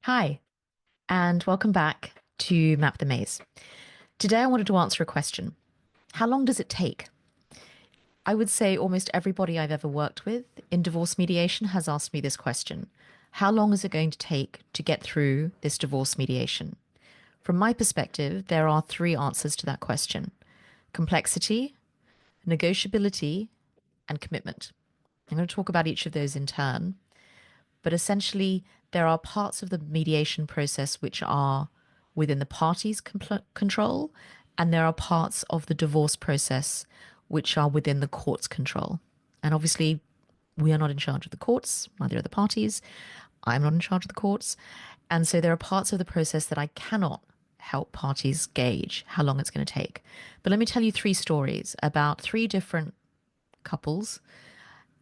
Hi, and welcome back to Map the Maze. Today I wanted to answer a question. How long does it take? I would say almost everybody I've ever worked with in divorce mediation has asked me this question. How long is it going to take to get through this divorce mediation? From my perspective, there are three answers to that question: complexity, negotiability, and commitment. I'm going to talk about each of those in turn, but essentially, there are parts of the mediation process which are within the parties' control, and there are parts of the divorce process which are within the court's control. And obviously, we are not in charge of the courts, neither are the parties. I'm not in charge of the courts. And so there are parts of the process that I cannot help parties gauge how long it's going to take. But let me tell you three stories about three different couples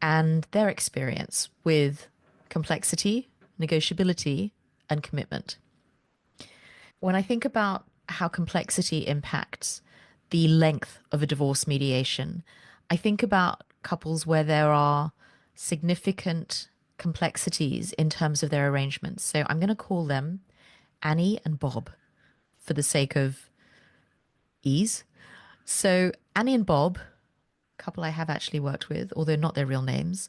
and their experience with complexity, negotiability, and commitment. When I think about how complexity impacts the length of a divorce mediation, I think about couples where there are significant complexities in terms of their arrangements. So I'm going to call them Annie and Bob for the sake of ease. So Annie and Bob, a couple I have actually worked with, although not their real names,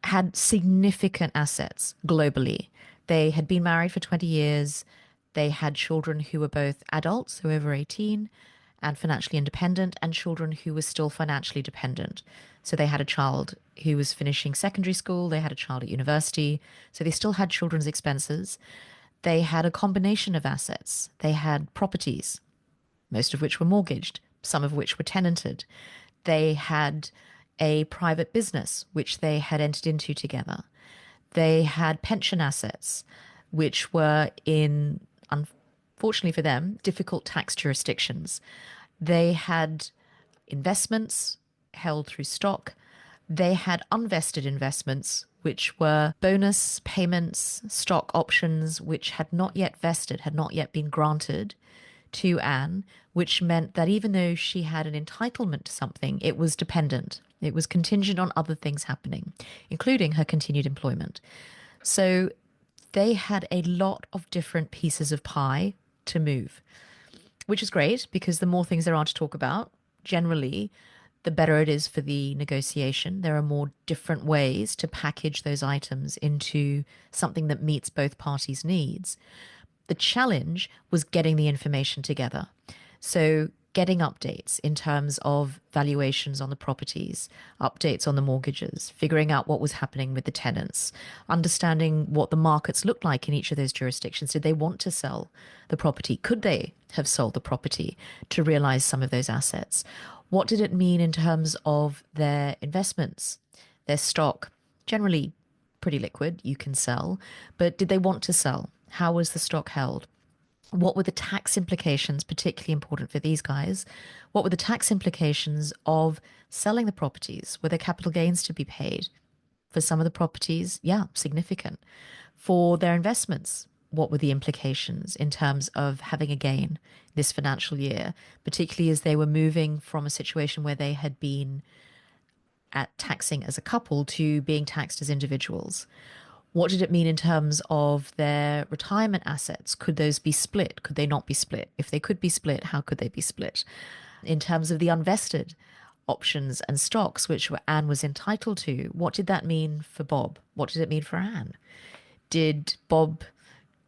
had significant assets globally. They had been married for 20 years. They had children who were both adults, so over 18, and financially independent, and children who were still financially dependent. So they had a child who was finishing secondary school, they had a child at university, so they still had children's expenses. They had a combination of assets. They had properties, most of which were mortgaged, some of which were tenanted. They had a private business, which they had entered into together. They had pension assets, which were in, unfortunately for them, difficult tax jurisdictions. They had investments held through stock. They had unvested investments, which were bonus payments, stock options, which had not yet vested, had not yet been granted to Anne, which meant that even though she had an entitlement to something, it was dependent. It was contingent on other things happening, including her continued employment. So they had a lot of different pieces of pie to move, which is great because the more things there are to talk about, generally, the better it is for the negotiation. There are more different ways to package those items into something that meets both parties' needs. The challenge was getting the information together. So getting updates in terms of valuations on the properties, updates on the mortgages, figuring out what was happening with the tenants, understanding what the markets looked like in each of those jurisdictions. Did they want to sell the property? Could they have sold the property to realize some of those assets? What did it mean in terms of their investments, their stock? Generally pretty liquid, you can sell, but did they want to sell? How was the stock held? What were the tax implications, particularly important for these guys? What were the tax implications of selling the properties? Were there capital gains to be paid? For some of the properties, yeah, significant. For their investments, what were the implications in terms of having a gain this financial year, particularly as they were moving from a situation where they had been at taxing as a couple to being taxed as individuals? What did it mean in terms of their retirement assets? Could those be split? Could they not be split? If they could be split, how could they be split? In terms of the unvested options and stocks, which Anne was entitled to, what did that mean for Bob? What did it mean for Anne? Did Bob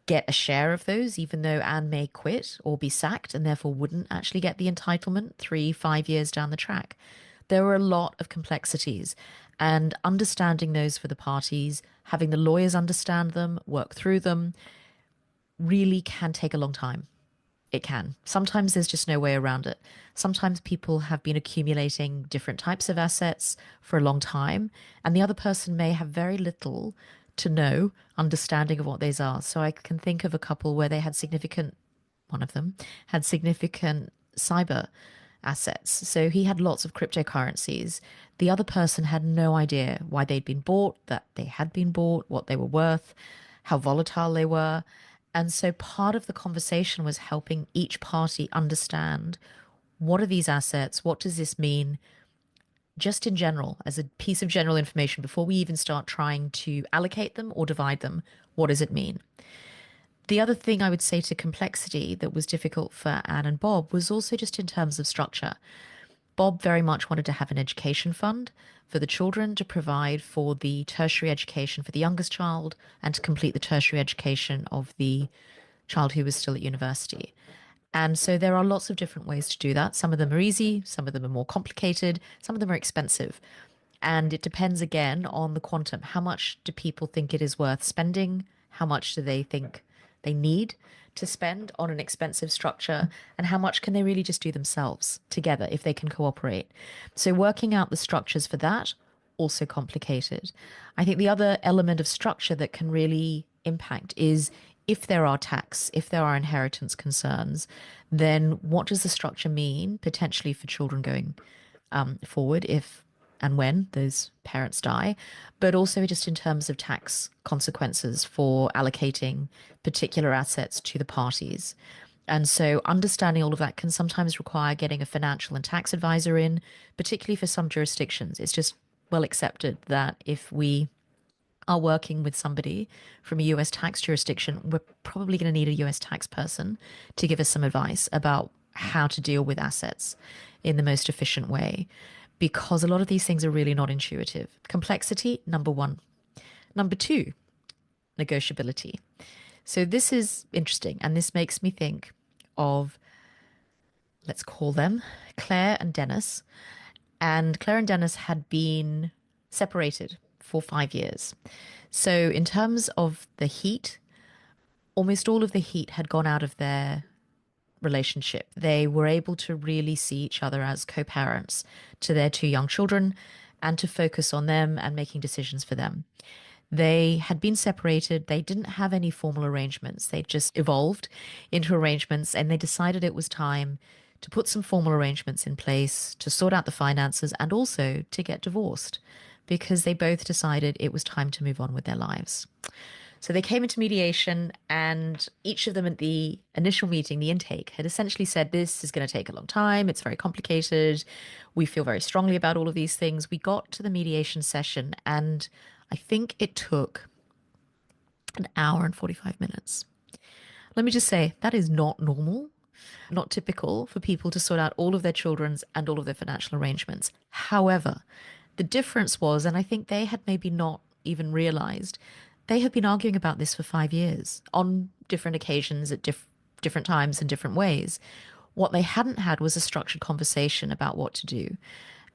get a share of those, even though Anne may quit or be sacked and therefore wouldn't actually get the entitlement 3, 5 years down the track? There were a lot of complexities, and understanding those for the parties, having the lawyers understand them, work through them, really can take a long time. It can. Sometimes there's just no way around it. Sometimes people have been accumulating different types of assets for a long time, and the other person may have very little to no understanding of what these are. So I can think of a couple where they had significant, one of them had significant cyber assets. So he had lots of cryptocurrencies. The other person had no idea why they'd been bought, that they had been bought, what they were worth, how volatile they were. And so part of the conversation was helping each party understand, what are these assets? What does this mean? Just in general, as a piece of general information, before we even start trying to allocate them or divide them, what does it mean? The other thing I would say to complexity that was difficult for Anne and Bob was also just in terms of structure. Bob very much wanted to have an education fund for the children to provide for the tertiary education for the youngest child and to complete the tertiary education of the child who was still at university. And so there are lots of different ways to do that. Some of them are easy, some of them are more complicated, some of them are expensive. And it depends again on the quantum. How much do people think it is worth spending? How much do they think they need to spend on an expensive structure? And how much can they really just do themselves together if they can cooperate? So working out the structures for that, also complicated. I think the other element of structure that can really impact is if there are tax, if there are inheritance concerns, then what does the structure mean potentially for children going forward if and when those parents die, but also just in terms of tax consequences for allocating particular assets to the parties. And so understanding all of that can sometimes require getting a financial and tax advisor in, particularly for some jurisdictions. It's just well accepted that if we are working with somebody from a US tax jurisdiction, we're probably going to need a US tax person to give us some advice about how to deal with assets in the most efficient way, because a lot of these things are really not intuitive. Complexity, number one. Number two, negotiability. So this is interesting, and this makes me think of, let's call them Claire and Dennis. And Claire and Dennis had been separated for 5 years. So in terms of the heat, almost all of the heat had gone out of their relationship. They were able to really see each other as co-parents to their two young children and to focus on them and making decisions for them. They had been separated. They didn't have any formal arrangements. They just evolved into arrangements, and they decided it was time to put some formal arrangements in place to sort out the finances and also to get divorced because they both decided it was time to move on with their lives. So they came into mediation, and each of them at the initial meeting, the intake, had essentially said, this is going to take a long time. It's very complicated. We feel very strongly about all of these things. We got to the mediation session, and I think it took an hour and 45 minutes. Let me just say, that is not normal, not typical for people to sort out all of their children's and all of their financial arrangements. However, the difference was, and I think they had maybe not even realized, they have been arguing about this for 5 years on different occasions at different times in different ways. What they hadn't had was a structured conversation about what to do.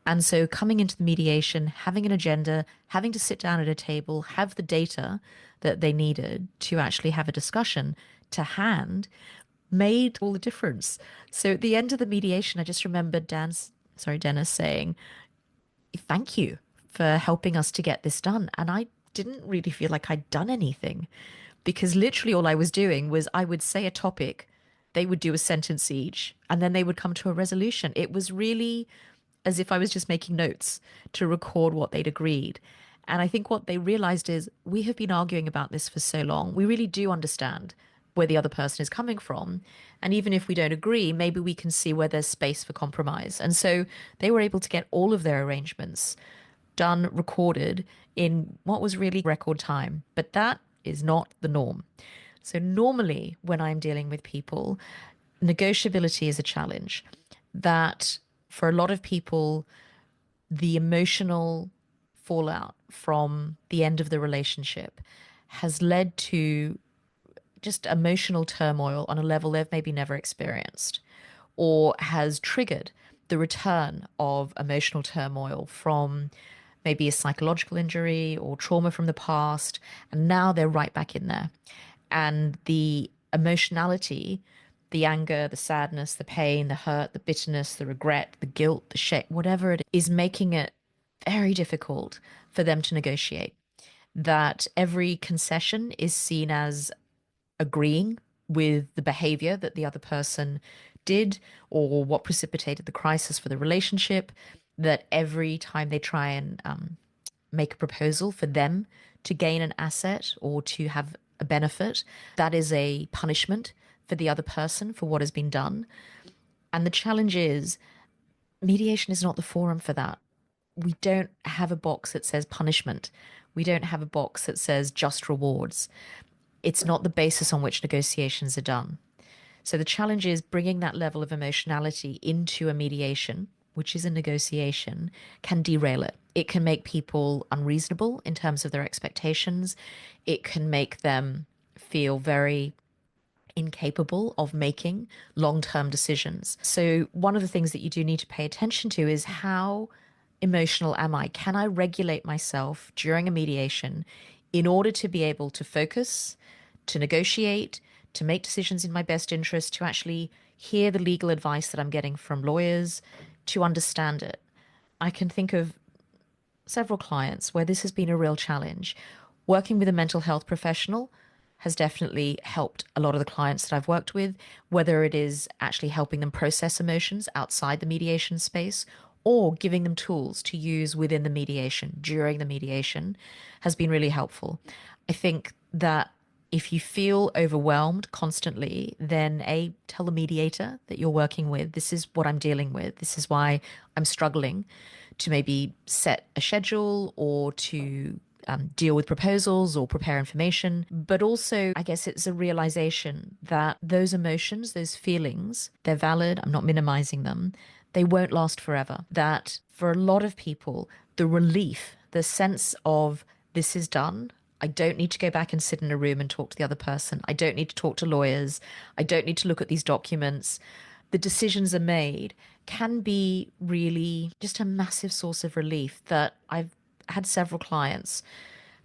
And so coming into the mediation, having an agenda, having to sit down at a table, have the data that they needed to actually have a discussion to hand made all the difference. So at the end of the mediation, I just remember Dennis saying, thank you for helping us to get this done. And I didn't really feel like I'd done anything because literally all I was doing was I would say a topic, they would do a sentence each, and then they would come to a resolution. It was really as if I was just making notes to record what they'd agreed. And I think what they realized is we have been arguing about this for so long. We really do understand where the other person is coming from. And even if we don't agree, maybe we can see where there's space for compromise. And so they were able to get all of their arrangements done, recorded in what was really record time. But that is not the norm. So normally when I'm dealing with people, negotiability is a challenge that for a lot of people, the emotional fallout from the end of the relationship has led to just emotional turmoil on a level they've maybe never experienced, or has triggered the return of emotional turmoil from maybe a psychological injury or trauma from the past. And now they're right back in there. And the emotionality, the anger, the sadness, the pain, the hurt, the bitterness, the regret, the guilt, the shame, whatever it is making it very difficult for them to negotiate. That every concession is seen as agreeing with the behavior that the other person did or what precipitated the crisis for the relationship, that every time they try and make a proposal for them to gain an asset or to have a benefit, that is a punishment for the other person for what has been done. And the challenge is mediation is not the forum for that. We don't have a box that says punishment. We don't have a box that says just rewards. It's not the basis on which negotiations are done. So the challenge is bringing that level of emotionality into a mediation, which is a negotiation, can derail it. It can make people unreasonable in terms of their expectations. It can make them feel very incapable of making long-term decisions. So one of the things that you do need to pay attention to is how emotional am I? Can I regulate myself during a mediation in order to be able to focus, to negotiate, to make decisions in my best interest, to actually hear the legal advice that I'm getting from lawyers, to understand it? I can think of several clients where this has been a real challenge. Working with a mental health professional has definitely helped a lot of the clients that I've worked with, whether it is actually helping them process emotions outside the mediation space or giving them tools to use within the mediation, during the mediation, has been really helpful. I think that if you feel overwhelmed constantly, then tell the mediator that you're working with, this is what I'm dealing with. This is why I'm struggling to maybe set a schedule or to deal with proposals or prepare information. But also, I guess it's a realization that those emotions, those feelings, they're valid. I'm not minimizing them. They won't last forever. That for a lot of people, the relief, the sense of this is done. I don't need to go back and sit in a room and talk to the other person. I don't need to talk to lawyers. I don't need to look at these documents. The decisions are made can be really just a massive source of relief that I've had several clients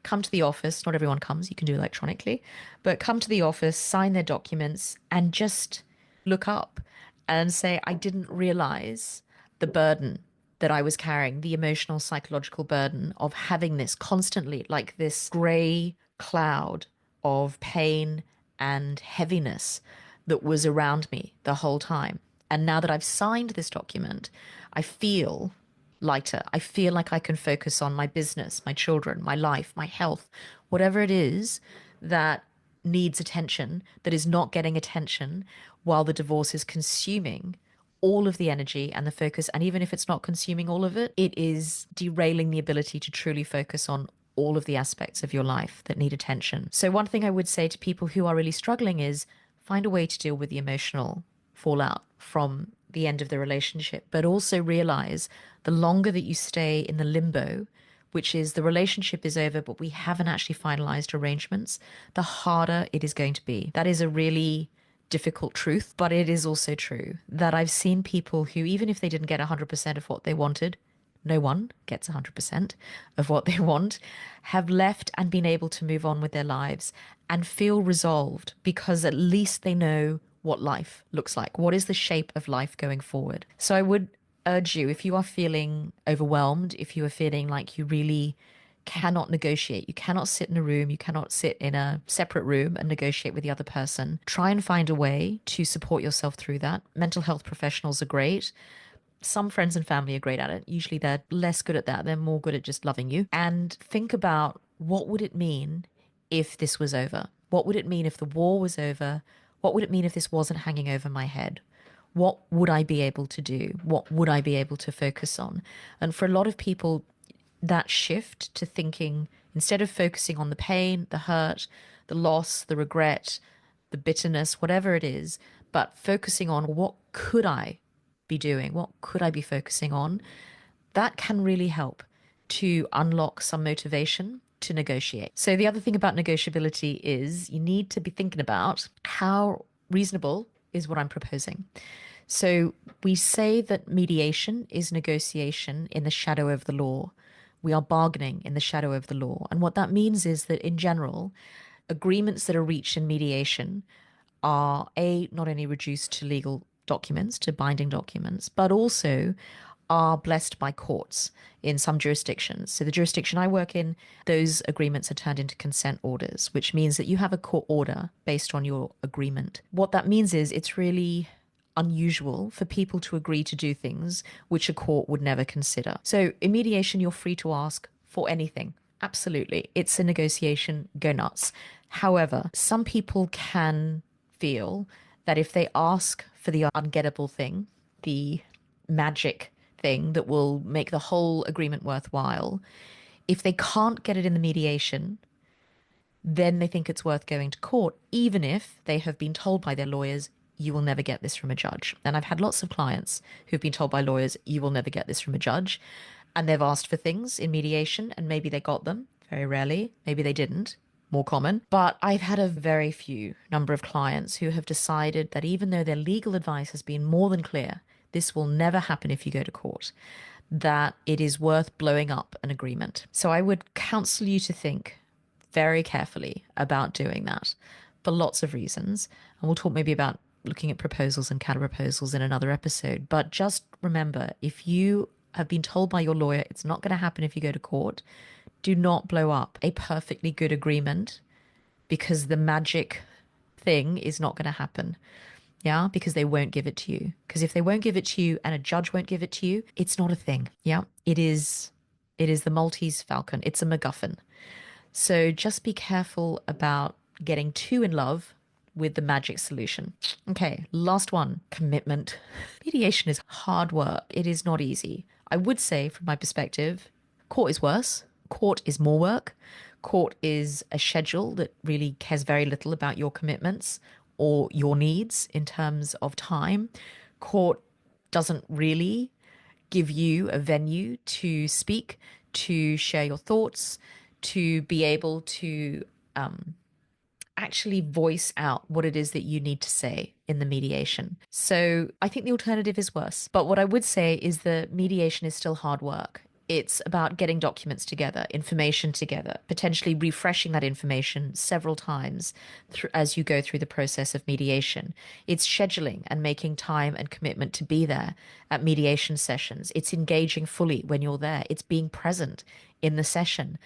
come to the office. Not everyone comes, you can do electronically, but come to the office, sign their documents, and just look up and say, I didn't realize the burden that I was carrying, the emotional, psychological burden of having this constantly, like this gray cloud of pain and heaviness that was around me the whole time. And now that I've signed this document, I feel lighter. I feel like I can focus on my business, my children, my life, my health, whatever it is that needs attention, that is not getting attention while the divorce is consuming all of the energy and the focus. And even if it's not consuming all of it, it is derailing the ability to truly focus on all of the aspects of your life that need attention. So, one thing I would say to people who are really struggling is find a way to deal with the emotional fallout from the end of the relationship, but also realize the longer that you stay in the limbo, which is the relationship is over, but we haven't actually finalized arrangements, the harder it is going to be. That is a really difficult truth, but it is also true that I've seen people who, even if they didn't get 100% of what they wanted, no one gets 100% of what they want, have left and been able to move on with their lives and feel resolved because at least they know what life looks like. What is the shape of life going forward? So I would urge you, if you are feeling overwhelmed, if you are feeling like you really cannot negotiate, you cannot sit in a room, you cannot sit in a separate room and negotiate with the other person, try and find a way to support yourself through that. Mental health professionals are great. Some friends and family are great at it. Usually they're less good at that. They're more good at just loving you. And think about, what would it mean if this was over? What would it mean if the war was over? What would it mean if this wasn't hanging over my head? What would I be able to do? What would I be able to focus on? And for a lot of people, that shift to thinking, instead of focusing on the pain, the hurt, the loss, the regret, the bitterness, whatever it is, but focusing on what could I be doing? What could I be focusing on? That can really help to unlock some motivation to negotiate. So the other thing about negotiability is you need to be thinking about how reasonable is what I'm proposing. So we say that mediation is negotiation in the shadow of the law. We are bargaining in the shadow of the law. And what that means is that in general, agreements that are reached in mediation are not only reduced to legal documents, to binding documents, but also are blessed by courts in some jurisdictions. So the jurisdiction I work in, those agreements are turned into consent orders, which means that you have a court order based on your agreement. What that means is it's really unusual for people to agree to do things which a court would never consider. So in mediation, you're free to ask for anything. Absolutely. It's a negotiation, go nuts. However, some people can feel that if they ask for the ungettable thing, the magic thing that will make the whole agreement worthwhile, if they can't get it in the mediation, then they think it's worth going to court, even if they have been told by their lawyers, you will never get this from a judge. And I've had lots of clients who've been told by lawyers, you will never get this from a judge. And they've asked for things in mediation, and maybe they got them, very rarely. Maybe they didn't, more common. But I've had a very few number of clients who have decided that even though their legal advice has been more than clear, this will never happen if you go to court, that it is worth blowing up an agreement. So I would counsel you to think very carefully about doing that for lots of reasons. And we'll talk maybe about looking at proposals and counter proposals in another episode. But just remember, if you have been told by your lawyer it's not going to happen if you go to court, do not blow up a perfectly good agreement because the magic thing is not going to happen. Yeah, because they won't give it to you. Because if they won't give it to you and a judge won't give it to you, it's not a thing. Yeah, it is the Maltese Falcon. It's a MacGuffin. So just be careful about getting too in love with the magic solution. Okay, last one, commitment. Mediation is hard work. It is not easy. I would say, from my perspective, court is worse. Court is more work. Court is a schedule that really cares very little about your commitments or your needs in terms of time. Court doesn't really give you a venue to speak, to share your thoughts, to be able to actually voice out what it is that you need to say in the mediation. So I think the alternative is worse. But what I would say is that mediation is still hard work. It's about getting documents together, information together, potentially refreshing that information several times as you go through the process of mediation. It's scheduling and making time and commitment to be there at mediation sessions. It's engaging fully when you're there. It's being present in the session.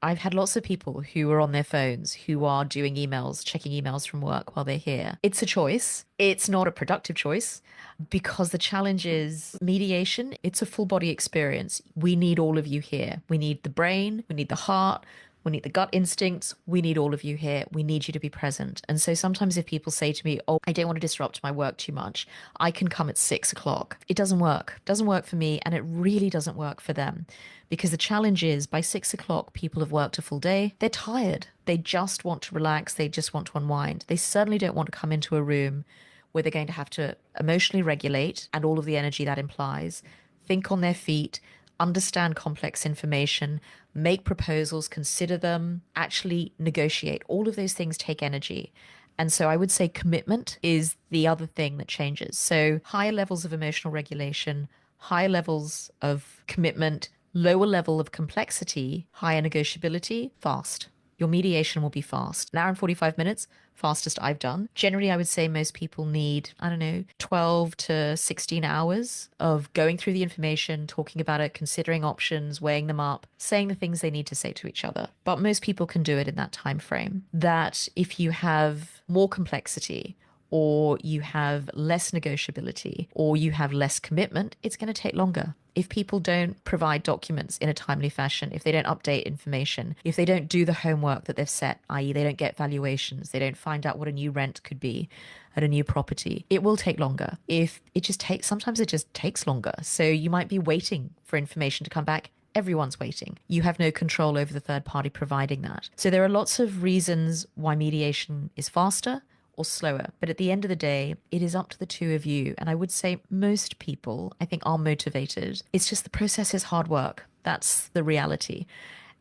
I've had lots of people who are on their phones, who are doing emails, checking emails from work while they're here. It's a choice. It's not a productive choice because the challenge is mediation. It's a full body experience. We need all of you here. We need the brain, we need the heart, we need the gut instincts. We need all of you here. We need you to be present. And so sometimes if people say to me, oh, I don't want to disrupt my work too much, I can come at 6 o'clock. It doesn't work. It doesn't work for me. And it really doesn't work for them because the challenge is by 6 o'clock, people have worked a full day. They're tired. They just want to relax. They just want to unwind. They certainly don't want to come into a room where they're going to have to emotionally regulate and all of the energy that implies, think on their feet, understand complex information, make proposals, consider them, actually negotiate. All of those things take energy. And so I would say commitment is the other thing that changes. So higher levels of emotional regulation, higher levels of commitment, lower level of complexity, higher negotiability, fast. Your mediation will be fast. An hour and 45 minutes, fastest I've done. Generally, I would say most people need, I don't know, 12 to 16 hours of going through the information, talking about it, considering options, weighing them up, saying the things they need to say to each other. But most people can do it in that time frame. That if you have more complexity, or you have less negotiability, or you have less commitment, it's going to take longer. If people don't provide documents in a timely fashion, if they don't update information, if they don't do the homework that they've set, i.e. they don't get valuations, they don't find out what a new rent could be at a new property, it will take longer. If it just takes, sometimes it just takes longer. So you might be waiting for information to come back. Everyone's waiting. You have no control over the third party providing that. So there are lots of reasons why mediation is faster or slower. But at the end of the day, it is up to the two of you. And I would say most people, I think, are motivated. It's just the process is hard work. That's the reality.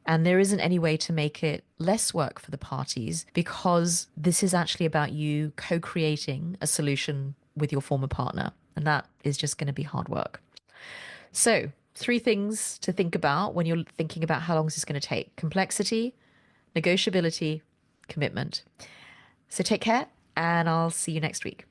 And there isn't any way to make it less work for the parties because this is actually about you co-creating a solution with your former partner. And that is just going to be hard work. So 3 things to think about when you're thinking about how long is this going to take: complexity, negotiability, commitment. So take care, and I'll see you next week.